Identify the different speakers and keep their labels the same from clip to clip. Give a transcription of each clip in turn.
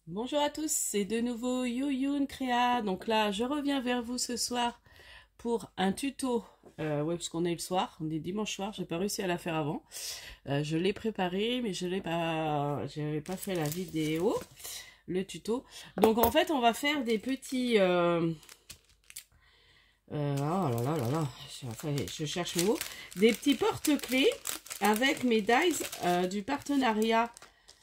Speaker 1: Bonjour à tous, c'est de nouveau Yoyoun Créa. Donc là, je reviens vers vous ce soir pour un tuto. Ouais, parce qu'on est le soir, on est dimanche soir, j'ai pas réussi à la faire avant. Je l'ai préparé, mais j'avais pas fait la vidéo, le tuto. Donc en fait, on va faire des petits. Oh là là là là, je cherche mes mots. Des petits porte-clés avec mes dies du partenariat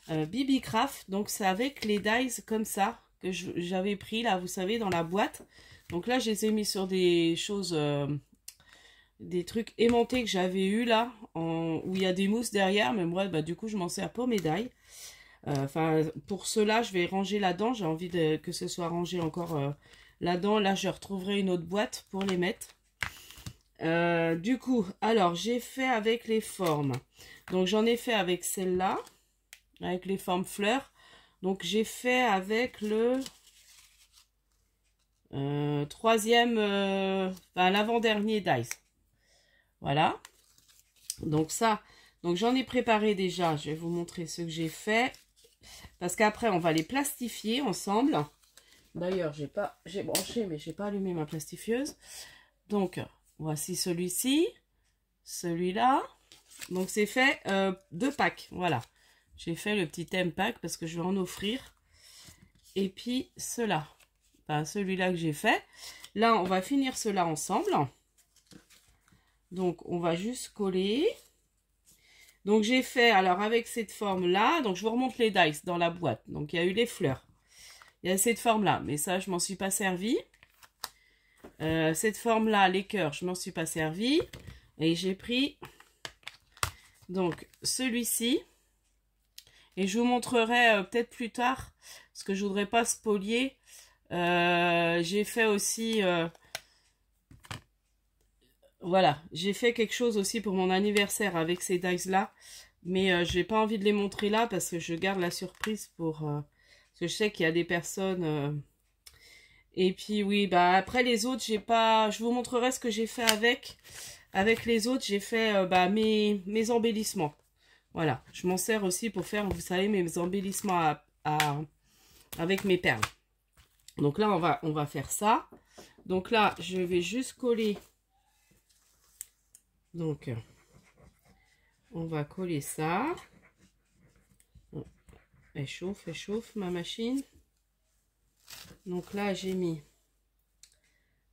Speaker 1: BB Craft. Donc c'est avec les dies comme ça que j'avais pris là, vous savez, dans la boîte. Donc là, je les ai mis sur des choses, des trucs aimantés que j'avais eu là, où il y a des mousses derrière. Mais moi, bah, du coup, je m'en sers pour mes dies. Enfin, pour cela, je vais ranger là-dedans. J'ai envie que ce soit rangé encore là-dedans. Là, je retrouverai une autre boîte pour les mettre. Du coup, alors, j'ai fait avec les formes. Donc, j'en ai fait avec celle-là, avec les formes fleurs. Donc, j'ai fait avec le troisième, enfin, l'avant-dernier dice. Voilà. Donc, ça, donc j'en ai préparé déjà. Je vais vous montrer ce que j'ai fait. Parce qu'après, on va les plastifier ensemble. D'ailleurs, j'ai branché, mais j'ai pas allumé ma plastifieuse. Donc, voici celui-ci, celui-là. Donc, c'est fait 2 packs. Voilà. J'ai fait le petit thème pack parce que je vais en offrir. Et puis, cela. Enfin, celui-là que j'ai fait. Là, on va finir cela ensemble. Donc, on va juste coller. Donc, j'ai fait, alors, avec cette forme-là. Donc, je vous remonte les dice dans la boîte. Donc, il y a eu les fleurs. Il y a cette forme-là, mais ça, je m'en suis pas servi. Cette forme-là, les cœurs, je m'en suis pas servi. Et j'ai pris donc celui-ci. Et je vous montrerai peut-être plus tard, parce que je voudrais pas spolier. J'ai fait aussi... voilà, j'ai fait quelque chose aussi pour mon anniversaire avec ces dice-là. Mais j'ai pas envie de les montrer là, parce que je garde la surprise pour... parce que je sais qu'il y a des personnes... Et puis oui, bah après les autres, j'ai pas. Je vous montrerai ce que j'ai fait avec. Avec les autres, j'ai fait bah, mes embellissements. Voilà. Je m'en sers aussi pour faire, vous savez, mes embellissements avec mes perles. Donc là, on va faire ça. Donc là, je vais juste coller. Donc, on va coller ça. Elle chauffe ma machine. Donc là, j'ai mis.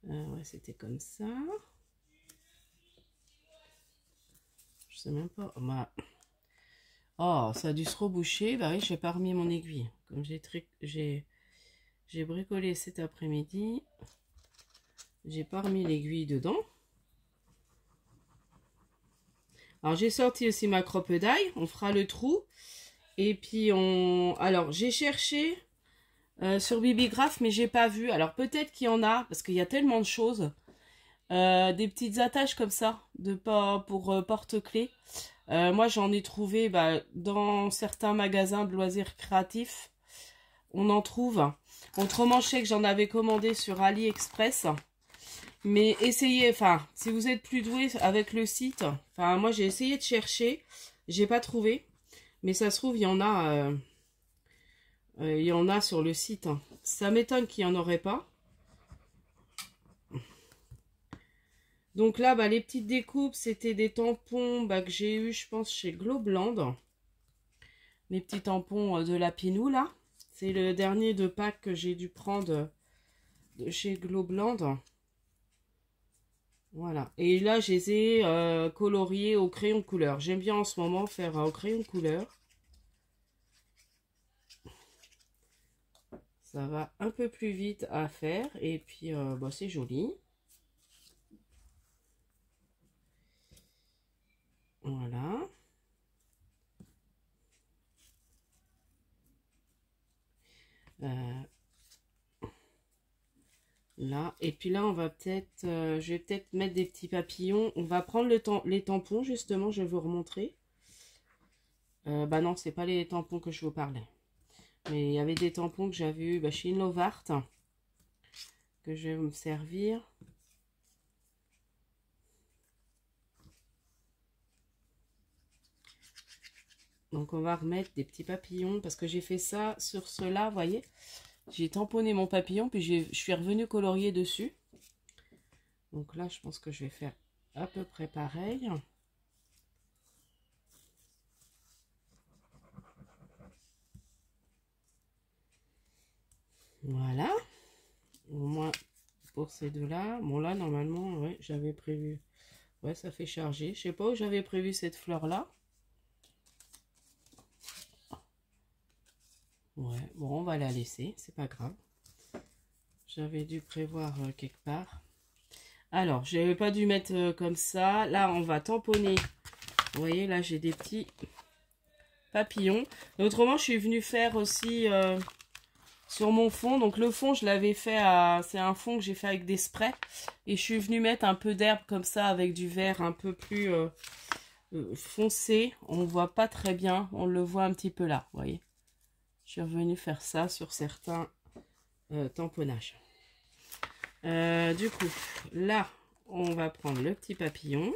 Speaker 1: Ouais, c'était comme ça. Je sais même pas. Oh, ça a dû se reboucher. Bah oui, j'ai pas remis mon aiguille. Comme j'ai bricolé cet après-midi, j'ai pas remis l'aiguille dedans. Alors, j'ai sorti aussi ma crope-d'ail. On fera le trou. Et puis, alors, j'ai cherché sur Bibigraph, mais j'ai pas vu. Alors, peut-être qu'il y en a, parce qu'il y a tellement de choses. Des petites attaches comme ça, pour porte-clés. Moi, j'en ai trouvé bah, dans certains magasins de loisirs créatifs. On en trouve. Autrement, je sais que j'en avais commandé sur AliExpress. Mais essayez, enfin, si vous êtes plus doué avec le site, enfin, moi j'ai essayé de chercher, j'ai pas trouvé. Mais ça se trouve, il y en a sur le site. Ça m'étonne qu'il n'y en aurait pas. Donc là, bah, les petites découpes, c'était des tampons bah, que j'ai eu, je pense, chez Globland. Les petits tampons de la Pinou, là. C'est le dernier de pack que j'ai dû prendre de chez Globland. Voilà. Et là, je les ai coloriés au crayon couleur. J'aime bien en ce moment faire au crayon couleur. Ça va un peu plus vite à faire. Et puis, bah, c'est joli. Voilà. Là. Et puis là, on va peut-être... je vais peut-être mettre des petits papillons. On va prendre les tampons, justement. Je vais vous remontrer. Bah non, c'est pas les tampons que je vous parlais. Mais il y avait des tampons que j'avais eu bah, chez Inlovart. Que je vais me servir. Donc on va remettre des petits papillons parce que j'ai fait ça sur ceux-là, vous voyez. J'ai tamponné mon papillon puis je suis revenue colorier dessus. Donc là je pense que je vais faire à peu près pareil. Voilà. Au moins pour ces deux-là. Bon là normalement, ouais, j'avais prévu. Ouais, ça fait charger. Je sais pas où j'avais prévu cette fleur-là. Ouais, bon, on va la laisser, c'est pas grave. J'avais dû prévoir quelque part. Alors, j'avais pas dû mettre comme ça. Là, on va tamponner. Vous voyez, là, j'ai des petits papillons. Autrement, je suis venue faire aussi sur mon fond. Donc, le fond, je l'avais fait à... C'est un fond que j'ai fait avec des sprays. Et je suis venue mettre un peu d'herbe comme ça avec du vert un peu plus foncé. On voit pas très bien. On le voit un petit peu là, vous voyez. Je suis revenue faire ça sur certains tamponnages. Du coup, là, on va prendre le petit papillon.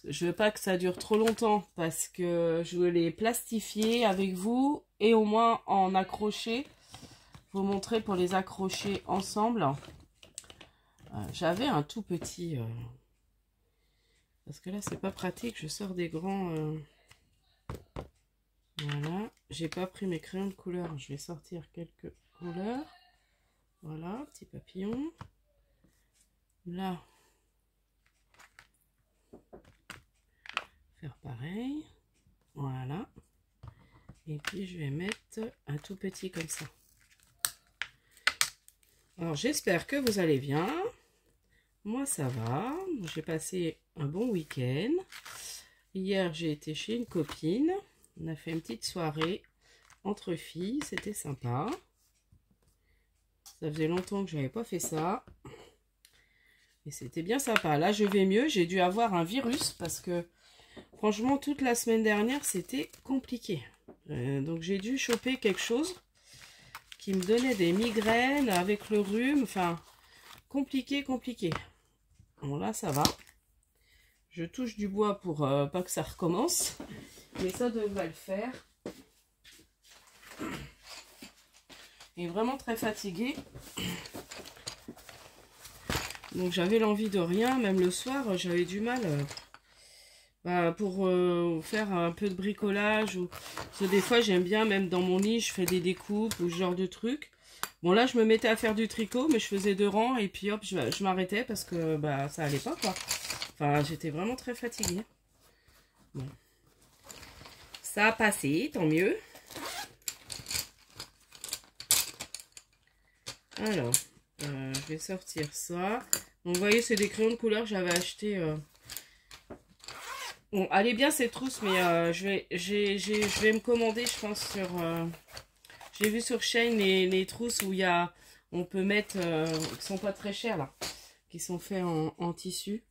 Speaker 1: Je veux pas que ça dure trop longtemps parce que je veux les plastifier avec vous et au moins en accrocher. Vous montrer pour les accrocher ensemble. J'avais un tout petit... parce que là, c'est pas pratique. Je sors des grands... Voilà, j'ai pas pris mes crayons de couleur, je vais sortir quelques couleurs. Voilà, petit papillon. Là, faire pareil. Voilà. Et puis je vais mettre un tout petit comme ça. Alors j'espère que vous allez bien. Moi ça va. J'ai passé un bon week-end. Hier j'ai été chez une copine. On a fait une petite soirée entre filles, c'était sympa. Ça faisait longtemps que je n'avais pas fait ça. Et c'était bien sympa. Là, je vais mieux. J'ai dû avoir un virus parce que, franchement, toute la semaine dernière, c'était compliqué. Donc, j'ai dû choper quelque chose qui me donnait des migraines avec le rhume. Enfin, compliqué, compliqué. Bon, là, ça va. Je touche du bois pour pas que ça recommence. Mais ça devrait le faire. Et vraiment très fatiguée. Donc j'avais l'envie de rien, même le soir j'avais du mal pour faire un peu de bricolage. Parce que des fois j'aime bien, même dans mon lit, je fais des découpes ou ce genre de trucs. Bon là je me mettais à faire du tricot, mais je faisais 2 rangs et puis hop, je m'arrêtais parce que ça allait pas quoi. Enfin j'étais vraiment très fatiguée. Bon. Ça a passé, tant mieux. Alors, je vais sortir ça. Donc, vous voyez, c'est des crayons de couleur que j'avais acheté. Bon, elle est bien cette trousse, mais je vais me commander, je pense, sur... J'ai vu sur Shein les trousses où on peut mettre... qui sont pas très chères, là. Qui sont faits en tissu.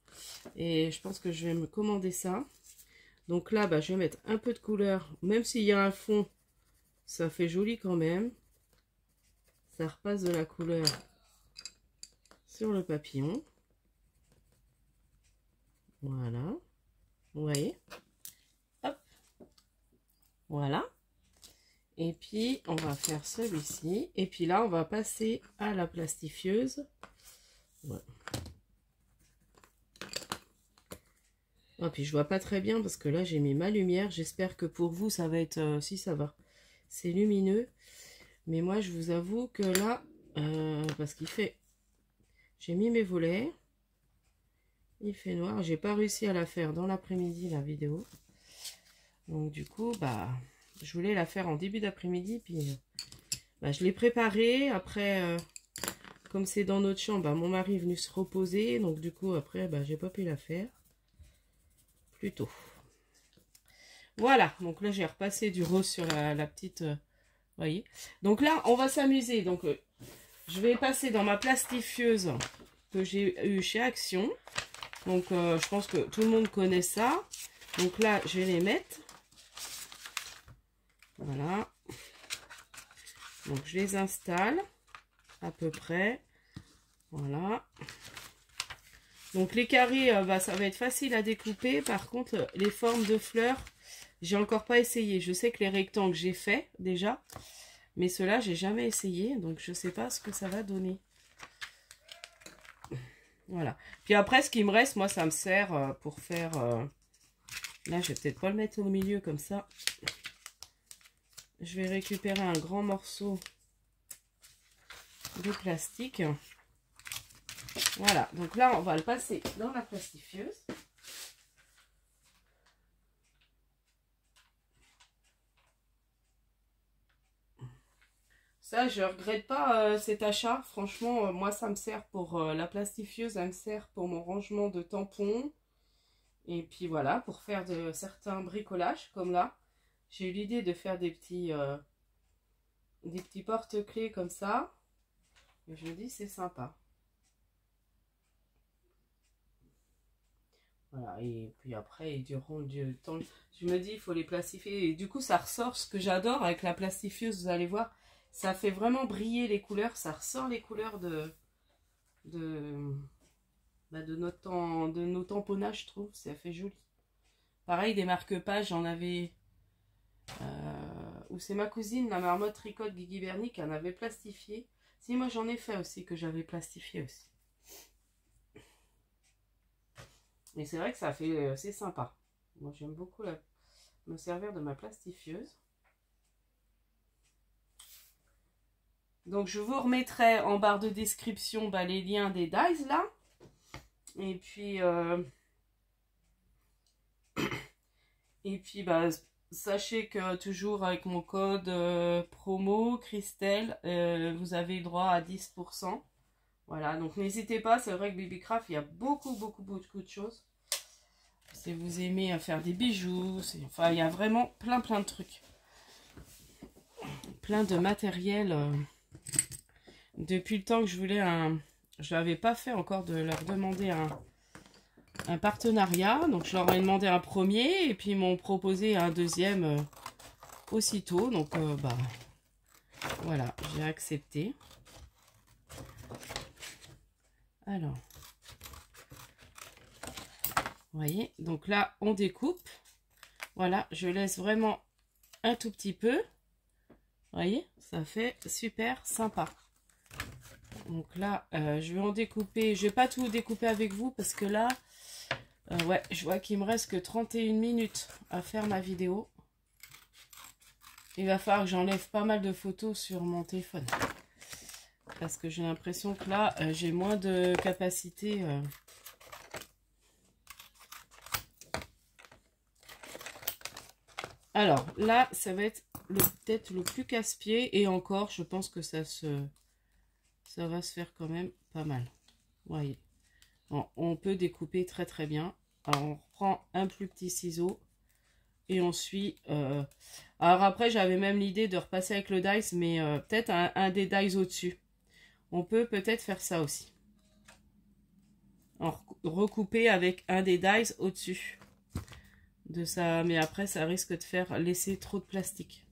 Speaker 1: Et je pense que je vais me commander ça. Donc là, je vais mettre un peu de couleur. Même s'il y a un fond, ça fait joli quand même. Ça repasse de la couleur sur le papillon. Voilà. Vous voyez? Hop. Voilà. Et puis, on va faire celui-ci. Et puis là, on va passer à la plastifieuse. Voilà. Oh, puis je vois pas très bien parce que là, j'ai mis ma lumière. J'espère que pour vous, ça va être... si, ça va. C'est lumineux. Mais moi, je vous avoue que là, parce qu'il fait... J'ai mis mes volets. Il fait noir. J'ai pas réussi à la faire dans l'après-midi, la vidéo. Donc, du coup, je voulais la faire en début d'après-midi. Puis, je l'ai préparée. Après, comme c'est dans notre chambre, mon mari est venu se reposer. Donc, du coup, après, j'ai pas pu la faire. Plus tôt. Voilà. Donc, là, j'ai repassé du rose sur la petite... voyez. Donc là, on va s'amuser. Donc, je vais passer dans ma plastifieuse que j'ai eu chez Action. Donc, je pense que tout le monde connaît ça. Donc là, je vais les mettre. Voilà. Donc, je les installe à peu près. Voilà. Donc les carrés, ça va être facile à découper. Par contre, les formes de fleurs, j'ai encore pas essayé. Je sais que les rectangles, j'ai fait déjà. Mais ceux-là, j'ai jamais essayé. Donc je sais pas ce que ça va donner. Voilà. Puis après, ce qui me reste, moi, ça me sert pour faire... Là, je vais peut-être pas le mettre au milieu comme ça. Je vais récupérer un grand morceau de plastique. Voilà, donc là, on va le passer dans la plastifieuse. Ça, je regrette pas cet achat. Franchement, moi, ça me sert pour la plastifieuse. Ça me sert pour mon rangement de tampons. Et puis voilà, pour faire de certains bricolages, comme là. J'ai eu l'idée de faire des petits porte-clés comme ça. Et je me dis, c'est sympa. Voilà, et puis après, durant du temps, je me dis, il faut les plastifier. Et du coup, ça ressort ce que j'adore avec la plastifieuse, vous allez voir. Ça fait vraiment briller les couleurs. Ça ressort les couleurs de nos tamponnages, je trouve. Ça fait joli. Pareil, des marque-pages, j'en avais... où c'est ma cousine, la marmotte tricote Guigui Bernie, qui en avait plastifié. Si, moi j'en ai fait aussi, que j'avais plastifié aussi. Et c'est vrai que ça fait, c'est sympa. Moi j'aime beaucoup me servir de ma plastifieuse. Donc je vous remettrai en barre de description les liens des dies là. Et puis sachez que toujours avec mon code promo Christelle, vous avez le droit à 10%. Voilà, donc n'hésitez pas, c'est vrai que Bibicraft, il y a beaucoup de choses. Si vous aimez faire des bijoux, enfin il y a vraiment plein de trucs. Plein de matériel. Depuis le temps que je voulais je n'avais pas fait encore de leur demander un partenariat. Donc je leur ai demandé un premier et puis ils m'ont proposé un deuxième aussitôt. Donc voilà, j'ai accepté. Alors, vous voyez, donc là on découpe. Voilà, je laisse vraiment un tout petit peu. Vous voyez, ça fait super sympa. Donc là, je vais en découper. Je vais pas tout découper avec vous parce que là, ouais, je vois qu'il me reste que 31 minutes à faire ma vidéo. Il va falloir que j'enlève pas mal de photos sur mon téléphone. Parce que j'ai l'impression que là, j'ai moins de capacité. Alors là, ça va être peut-être le plus casse-pied. Et encore, je pense que ça va se faire quand même pas mal. Vous voyez. Bon, on peut découper très bien. Alors on reprend un plus petit ciseau. Et on suit. Alors après, j'avais même l'idée de repasser avec le dice. Mais peut-être un des dice au-dessus. On peut peut-être faire ça aussi. En recouper avec un des dies au-dessus de ça. Mais après, ça risque de faire laisser trop de plastique.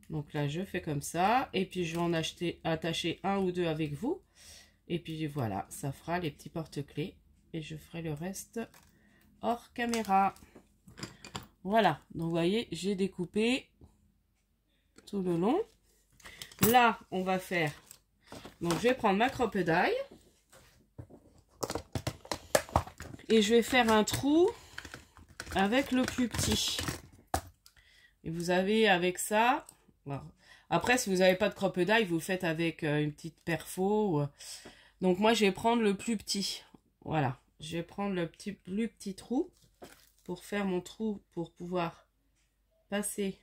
Speaker 1: Donc là, je fais comme ça. Et puis, je vais en attacher un ou deux avec vous. Et puis, voilà, ça fera les petits porte-clés. Et je ferai le reste hors caméra. Voilà. Donc, vous voyez, j'ai découpé tout le long. Là, on va faire... Donc, je vais prendre ma crocodile. Et je vais faire un trou avec le plus petit. Et vous avez avec ça... Alors, après, si vous n'avez pas de crocodile, vous le faites avec une petite perfo. Donc, moi, je vais prendre le plus petit. Voilà. Je vais prendre le plus petit trou pour faire mon trou pour pouvoir passer.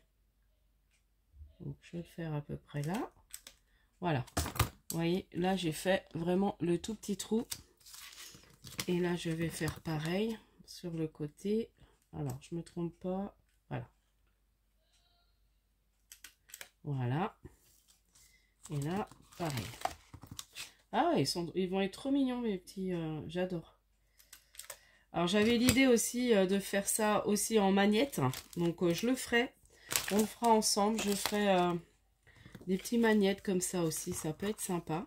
Speaker 1: Donc, je vais le faire à peu près là. Voilà. Vous voyez, là, j'ai fait vraiment le tout petit trou. Et là, je vais faire pareil sur le côté. Alors, je me trompe pas. Voilà. Voilà. Et là, pareil. Ah, ils vont être trop mignons, mes petits. J'adore. Alors, j'avais l'idée aussi de faire ça aussi en magnette. Donc, je le ferai. On le fera ensemble. Je ferai des petits magnettes comme ça aussi. Ça peut être sympa.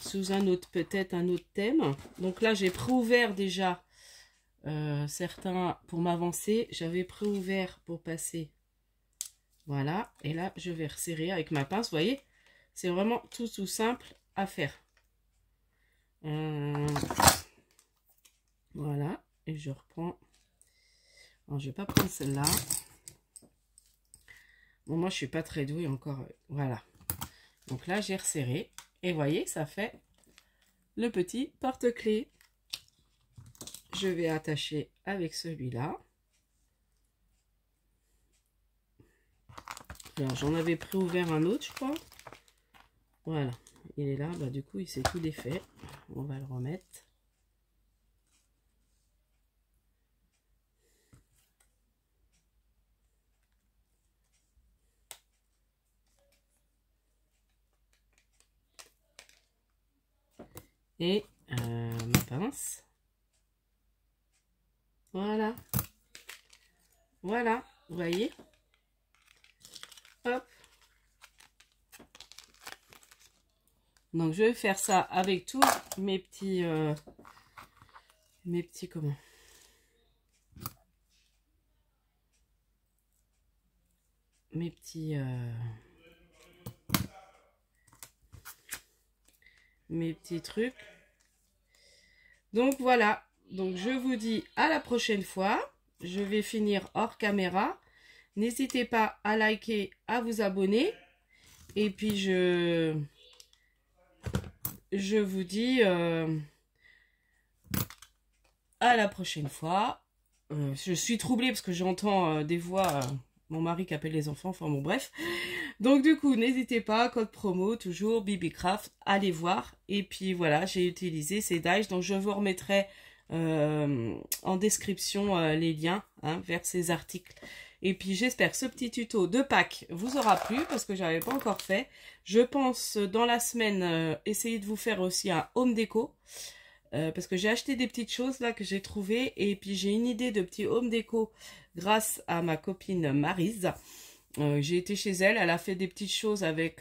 Speaker 1: sous un autre, peut-être un autre thème. Donc là, j'ai préouvert déjà certains pour m'avancer. J'avais préouvert pour passer. Voilà. Et là, je vais resserrer avec ma pince. Vous voyez, c'est vraiment tout simple à faire. Voilà. Et je reprends. Alors, je vais pas prendre celle-là. Bon, moi, je suis pas très douée encore. Voilà. Donc là, j'ai resserré. Et voyez, ça fait le petit porte-clés. Je vais attacher avec celui-là. Alors, j'en avais préouvert un autre, je crois. Voilà. Il est là. Bah, du coup, il s'est tout défait. On va le remettre. Et ma pince. Voilà. Voilà. Vous voyez? Hop. Donc, je vais faire ça avec tous mes petits... comment? Mes petits... mes petits trucs. Donc voilà, donc je vous dis à la prochaine fois. Je vais finir hors caméra. N'hésitez pas à liker, à vous abonner. Et puis je vous dis à la prochaine fois. Je suis troublée parce que j'entends des voix, mon mari qui appelle les enfants, enfin bon bref. Donc du coup, n'hésitez pas, code promo, toujours BibiCraft, allez voir. Et puis voilà, j'ai utilisé ces dies, donc je vous remettrai en description les liens vers ces articles. Et puis j'espère que ce petit tuto de Pâques vous aura plu, parce que je n'avais pas encore fait. Je pense dans la semaine essayer de vous faire aussi un home déco. Parce que j'ai acheté des petites choses là que j'ai trouvées. Et puis j'ai une idée de petit home déco grâce à ma copine Maryse. J'ai été chez elle, elle a fait des petites choses avec,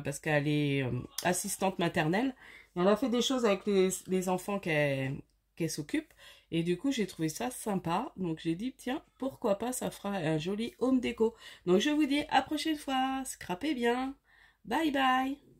Speaker 1: parce qu'elle est assistante maternelle, et elle a fait des choses avec les enfants qu'elle s'occupe, et du coup j'ai trouvé ça sympa, donc j'ai dit tiens, pourquoi pas, ça fera un joli home déco. Donc je vous dis à la prochaine fois, scrapez bien, bye bye.